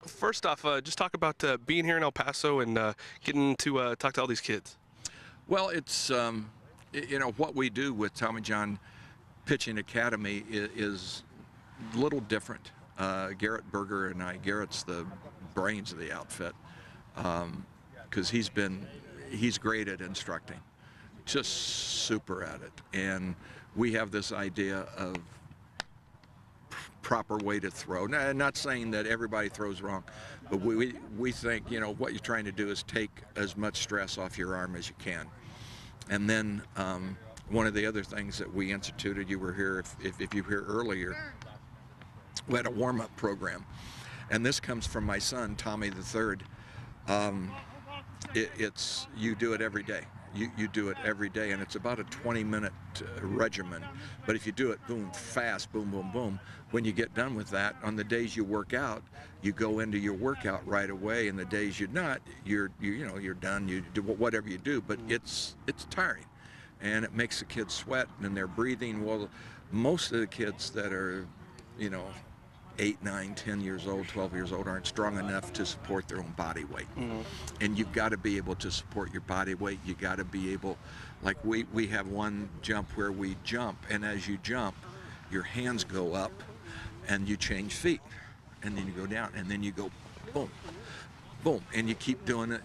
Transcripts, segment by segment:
First off, just talk about being here in El Paso and getting to talk to all these kids. Well, it's what we do with Tommy John Pitching Academy is a little different. Garrett Berger and I, Garrett's the brains of the outfit, because he's great at instructing, just super at it. And we have this idea of proper way to throw. Now, not saying that everybody throws wrong, but we think, what you're trying to do is take as much stress off your arm as you can. And then one of the other things that we instituted, you were here, if you were here earlier, we had a warm-up program. And this comes from my son, Tommy III. It's you do it every day. You do it every day, and it's about a 20-minute regimen. But if you do it, boom, fast, boom, boom, boom. When you get done with that, on the days you work out, you go into your workout right away. And the days you're not, you're done. You do whatever you do, but it's tiring, and it makes the kids sweat and they're breathing. Well, most of the kids that are, 8, 9, 10 years old, 12 years old aren't strong enough to support their own body weight. And you've got to be able to support your body weight. You got to be able, like we have one jump where we jump, and as you jump, your hands go up and you change feet, and then you go down, and then you go boom, boom, and you keep doing it,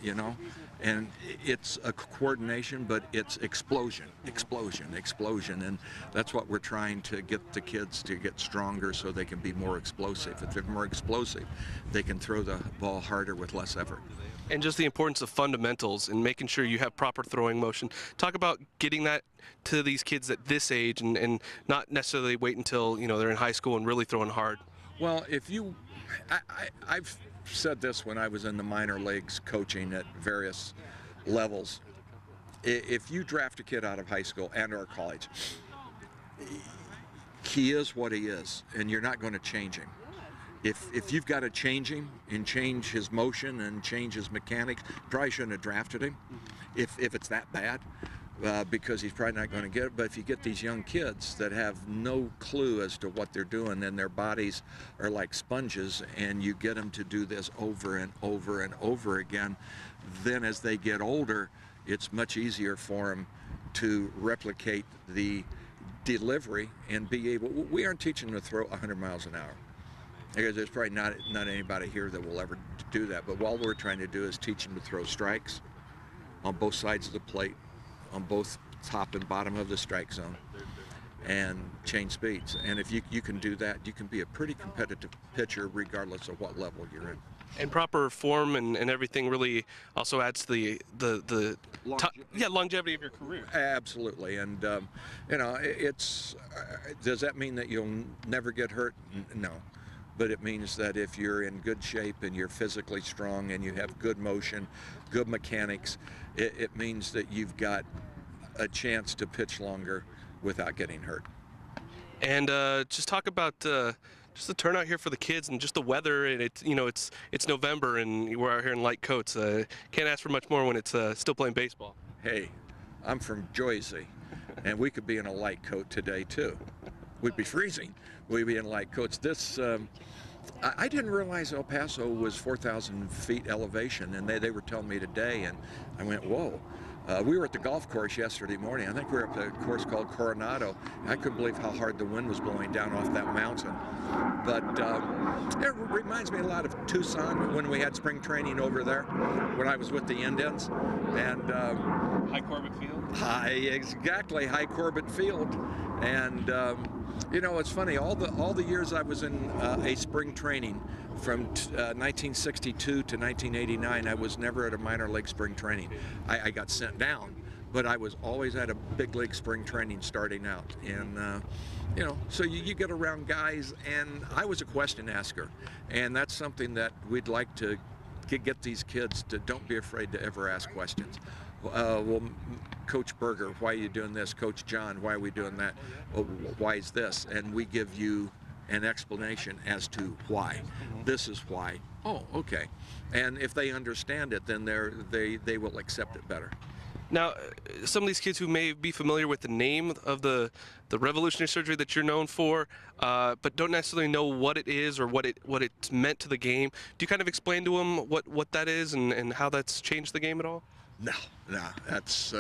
and it's a coordination, but it's explosion, and that's what we're trying to get the kids to get stronger so they can be more explosive. If they're more explosive, they can throw the ball harder with less effort. And just the importance of fundamentals and making sure you have proper throwing motion. Talk about getting that to these kids at this age and not necessarily wait until they're in high school and really throwing hard. Well, I've said this when I was in the minor leagues coaching at various levels. If you draft a kid out of high school and or college, he is what he is, and you're not going to change him. If you've got to change him and change his motion and change his mechanics, probably shouldn't have drafted him if it's that bad. Because he's probably not going to get it. But if you get these young kids that have no clue as to what they're doing, and their bodies are like sponges, and you get them to do this over and over and over again, then as they get older, it's much easier for them to replicate the delivery and be able. We aren't teaching them to throw 100 miles an hour. There's probably not anybody here that will ever do that. But all we're trying to do is teach them to throw strikes on both sides of the plate, on both top and bottom of the strike zone, and change speeds. And if you can do that, you can be a pretty competitive pitcher regardless of what level you're in. And proper form and everything really also adds to the longevity of your career. Absolutely. And does that mean that you'll never get hurt? No. But it means that if you're in good shape and you're physically strong and you have good motion, good mechanics, it means that you've got a chance to pitch longer without getting hurt. And just talk about just the turnout here for the kids and just the weather. And it's November and we're out here in light coats. Can't ask for much more when it's still playing baseball. Hey, I'm from Jersey, and we could be in a light coat today too. We'd be freezing. We'd be in light coats. This, I didn't realize El Paso was 4,000 feet elevation, and they were telling me today, and I went, whoa. We were at the golf course yesterday morning. I think we were up at a course called Coronado. I couldn't believe how hard the wind was blowing down off that mountain. But it reminds me a lot of Tucson when we had spring training over there, when I was with the Indians. And High Corbett Field? Exactly, High Corbett Field. And it's funny, all the years I was in a spring training from 1962 to 1989, I was never at a minor league spring training. I got sent down, but I was always at a big league spring training starting out. And so you get around guys, and I was a question asker, and that's something that we'd like to get these kids to. Don't be afraid to ever ask questions. Well, Coach Berger, why are you doing this? Coach John, why are we doing that? Well, why is this? And we give you an explanation as to why. This is why. Oh, okay. And if they understand it, then they will accept it better. Now, some of these kids who may be familiar with the name of the revolutionary surgery that you're known for, but don't necessarily know what it is or what it's meant to the game. Do you kind of explain to them what that is and how that's changed the game at all? No, no, that's,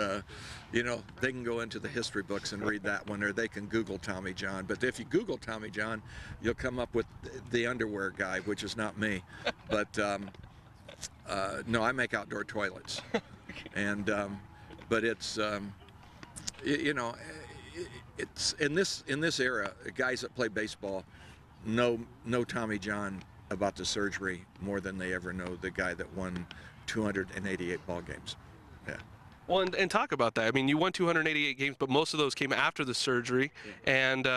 you know, they can go into the history books and read that one, or they can Google Tommy John. But if you Google Tommy John, you'll come up with the underwear guy, which is not me. But no, I make outdoor toilets, and but it's, you know, it's in this era, guys that play baseball know Tommy John about the surgery more than they ever know the guy that won 288 ball games. Yeah. Well, and talk about that. I mean, you won 288 games, but most of those came after the surgery, and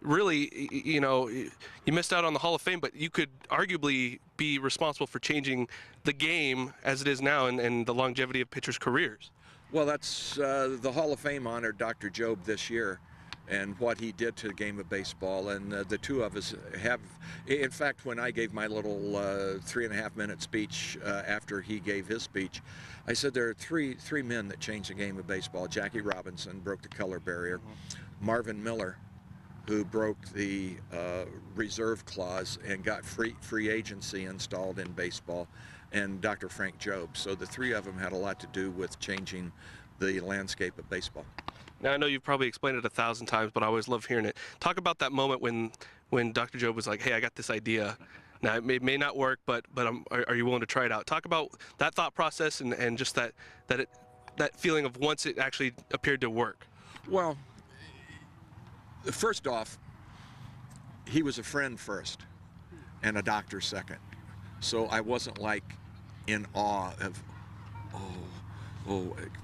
really, you know, you missed out on the Hall of Fame, but you could arguably be responsible for changing the game as it is now and the longevity of pitchers' careers. Well, that's the Hall of Fame honored Dr. Job this year and what he did to the game of baseball. And the two of us have, in fact, when I gave my little 3.5-minute speech after he gave his speech, I said there are three men that changed the game of baseball. Jackie Robinson broke the color barrier. Marvin Miller, who broke the reserve clause and got free agency installed in baseball, and Dr. Frank Job. So the three of them had a lot to do with changing the landscape of baseball. Now, I know you've probably explained it 1,000 times, but I always love hearing it. Talk about that moment when Dr. Job was like, hey, I got this idea. Now, it may not work, but are you willing to try it out? Talk about that thought process and just that feeling of once it actually appeared to work. Well, first off, he was a friend first and a doctor second. So I wasn't like in awe of,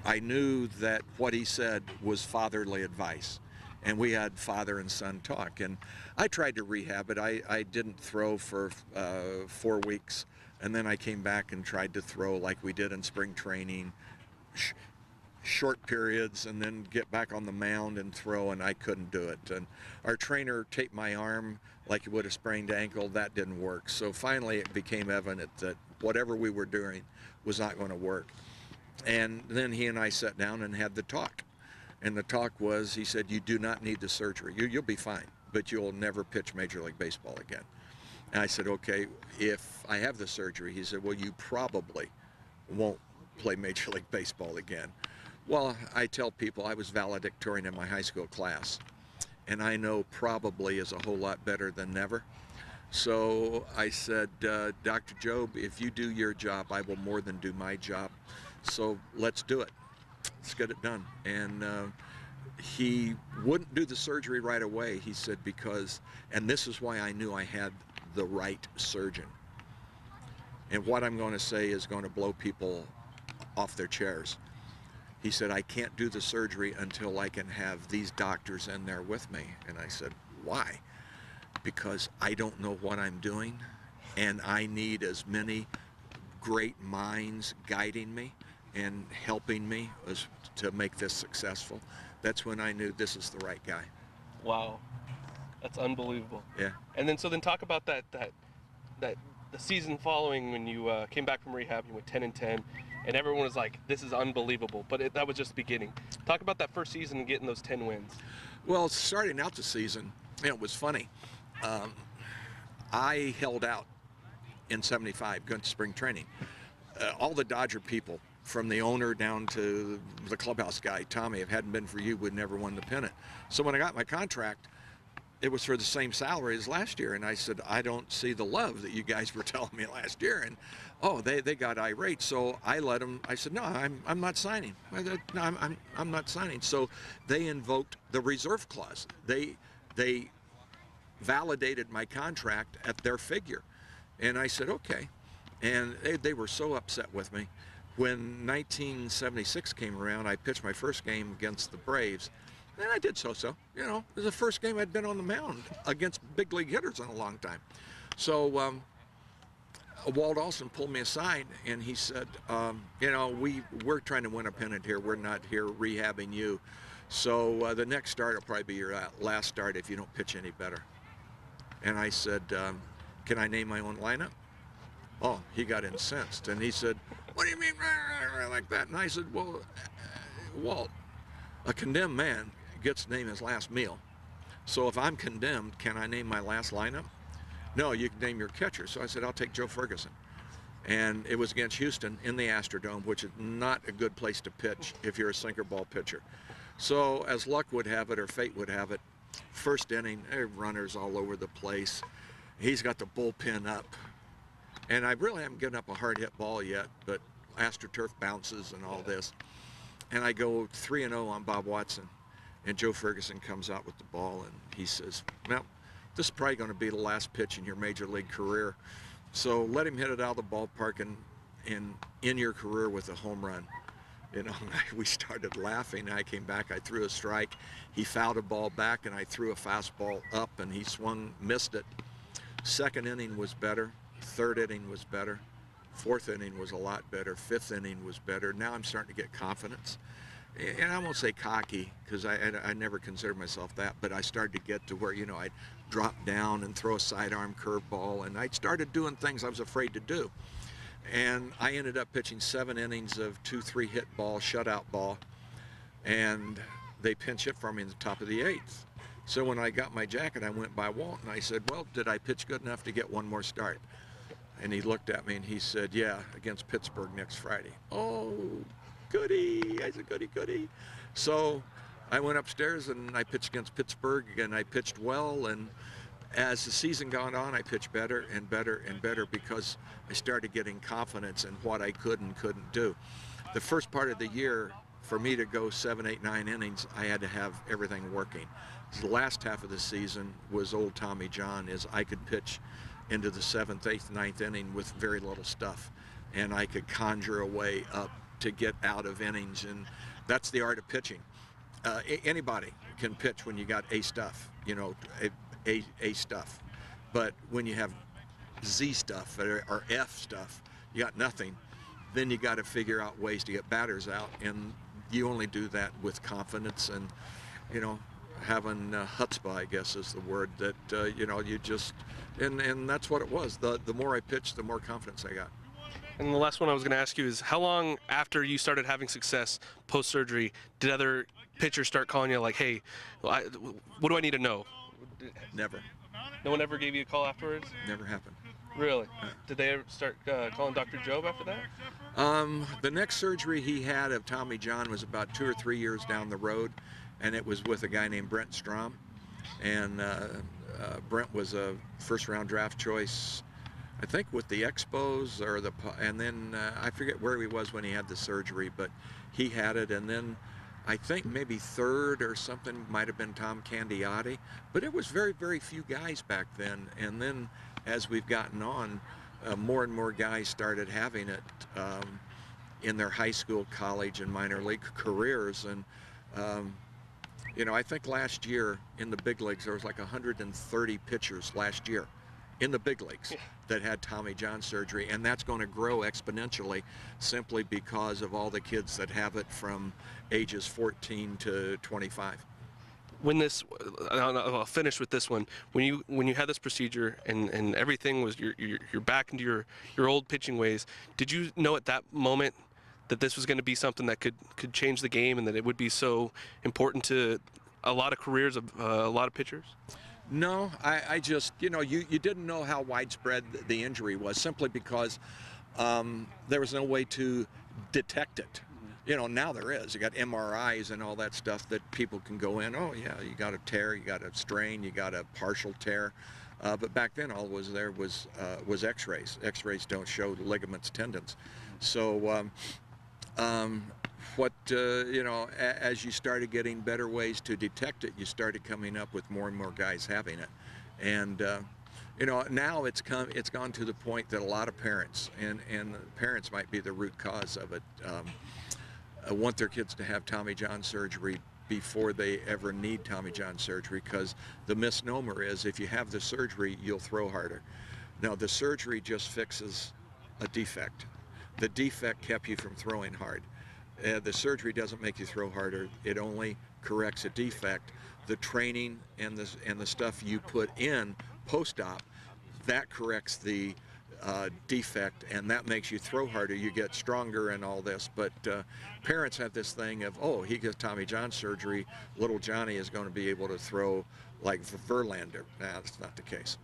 I knew that what he said was fatherly advice. And we had father and son talk. And I tried to rehab it. I didn't throw for 4 weeks. And then I came back and tried to throw like we did in spring training, short periods, and then get back on the mound and throw, and I couldn't do it. And our trainer taped my arm like he would a sprained ankle. That didn't work. So finally it became evident that whatever we were doing was not going to work. And then he and I sat down and had the talk. And the talk was, he said, you do not need the surgery. You'll be fine, but you'll never pitch Major League Baseball again. And I said, okay, if I have the surgery, he said, well, you probably won't play Major League Baseball again. Well, I tell people I was valedictorian in my high school class, and I know probably is a whole lot better than never. So I said, Dr. Job, if you do your job, I will more than do my job. So let's do it. Let's get it done. And he wouldn't do the surgery right away. He said, because, and this is why I knew I had the right surgeon. And what I'm going to say is going to blow people off their chairs. He said, I can't do the surgery until I can have these doctors in there with me. And I said, why? Because I don't know what I'm doing, and I need as many great minds guiding me and helping me to make this successful. That's when I knew this is the right guy. Wow, that's unbelievable. Yeah. And then talk about that the season following when you came back from rehab. You went 10-10, and everyone was like, "This is unbelievable." But that was just the beginning. Talk about that first season and getting those 10 wins. Well, starting out the season, it was funny. I held out in '75 going to spring training. All the Dodger people, from the owner down to the clubhouse guy, Tommy, if it hadn't been for you, would never won the pennant. So when I got my contract, it was for the same salary as last year, and I said, I don't see the love that you guys were telling me last year. And they got irate. So I let them. I said, no, I'm not signing. No, I'm not signing. So they invoked the reserve clause. They validated my contract at their figure, and I said, okay. And they were so upset with me. When 1976 came around, I pitched my first game against the Braves. And I did so-so. You know, it was the first game I'd been on the mound against big league hitters in a long time. So Walt Olson pulled me aside and he said, you know, we're trying to win a pennant here. We're not here rehabbing you. So the next start will probably be your last start if you don't pitch any better. And I said, can I name my own lineup? Oh, he got incensed. And he said, what do you mean like that? And I said, well, Well, a condemned man gets to name his last meal. So if I'm condemned, can I name my last lineup? No, you can name your catcher. So I said, I'll take Joe Ferguson. And it was against Houston in the Astrodome, which is not a good place to pitch if you're a sinker ball pitcher. So as luck would have it, or fate would have it, first inning, runners all over the place. He's got the bullpen up. And I really haven't given up a hard hit ball yet, but AstroTurf bounces and all this. And I go 3-0 on Bob Watson. And Joe Ferguson comes out with the ball, and he says, well, this is probably going to be the last pitch in your major league career. So let him hit it out of the ballpark and in your career with a home run. You know, we started laughing. I came back, I threw a strike. He fouled a ball back, and I threw a fastball up, and he swung, missed it. Second inning was better. Third inning was better. Fourth inning was a lot better. Fifth inning was better. Now I'm starting to get confidence. And I won't say cocky, because I never considered myself that, but I started to get to where, you know, I'd drop down and throw a sidearm curveball, and I started doing things I was afraid to do. And I ended up pitching 7 innings of 2-3 hit ball, shutout ball, and they pinch hit for me in the top of the 8th. So when I got my jacket, I went by Walt, and I said, well, did I pitch good enough to get one more start? And he looked at me, and he said, yeah, against Pittsburgh next Friday. Oh, goody. I said, goody, goody. So I went upstairs and I pitched against Pittsburgh, and I pitched well, and as the season gone on, I pitched better and better and better because I started getting confidence in what I could and couldn't do. The first part of the year, for me to go 7, 8, 9 innings, I had to have everything working. The last half of the season was old Tommy John, is I could pitch into the 7th, 8th, 9th inning with very little stuff, and I could conjure a way up to get out of innings, and that's the art of pitching. Anybody can pitch when you got A stuff, you know, A stuff, but when you have Z stuff or F stuff, you got nothing. Then you got to figure out ways to get batters out, and you only do that with confidence and, you know, having chutzpah, I guess is the word that you know, you just, and that's what it was. The more I pitched, the more confidence I got. And the last one I was going to ask you is, how long after you started having success post-surgery did other pitchers start calling you like, hey, what do I need to know? Never. No one ever gave you a call afterwards? Never happened. Really? Did they ever start calling Dr. Job after that? The next surgery he had of Tommy John was about 2 or 3 years down the road, and it was with a guy named Brent Strom. And Brent was a first-round draft choice, I think with the Expos, or and then I forget where he was when he had the surgery, but he had it. And then I think maybe third or something might have been Tom Candiotti, but it was very, very few guys back then. And then as we've gotten on, more and more guys started having it in their high school, college, and minor league careers. And you know, I think last year in the big leagues there was like 130 pitchers last year in the big leagues that had Tommy John surgery, and that's going to grow exponentially simply because of all the kids that have it from ages 14 to 25. When this, I'll finish with this one. When you had this procedure and everything was you're back into your old pitching ways, did you know at that moment that this was going to be something that could change the game, and that it would be so important to a lot of careers of a lot of pitchers? No, I just, you know, you didn't know how widespread the injury was, simply because there was no way to detect it. You know, now there is. You got MRIs and all that stuff that people can go in. Oh yeah, you got a tear, you got a strain, you got a partial tear. But back then, all was there was X-rays. X-rays don't show ligaments, tendons. So you know, as you started getting better ways to detect it, you started coming up with more and more guys having it. And you know, now it's gone to the point that a lot of parents, and parents might be the root cause of it, want their kids to have Tommy John surgery before they ever need Tommy John surgery, because the misnomer is if you have the surgery, you'll throw harder. No, the surgery just fixes a defect. The defect kept you from throwing hard. The surgery doesn't make you throw harder. It only corrects a defect. The training and the stuff you put in post-op, that corrects the defect, and that makes you throw harder. You get stronger and all this. But parents have this thing of, oh, he gets Tommy John surgery, little Johnny is going to be able to throw like Verlander. Nah, that's not the case.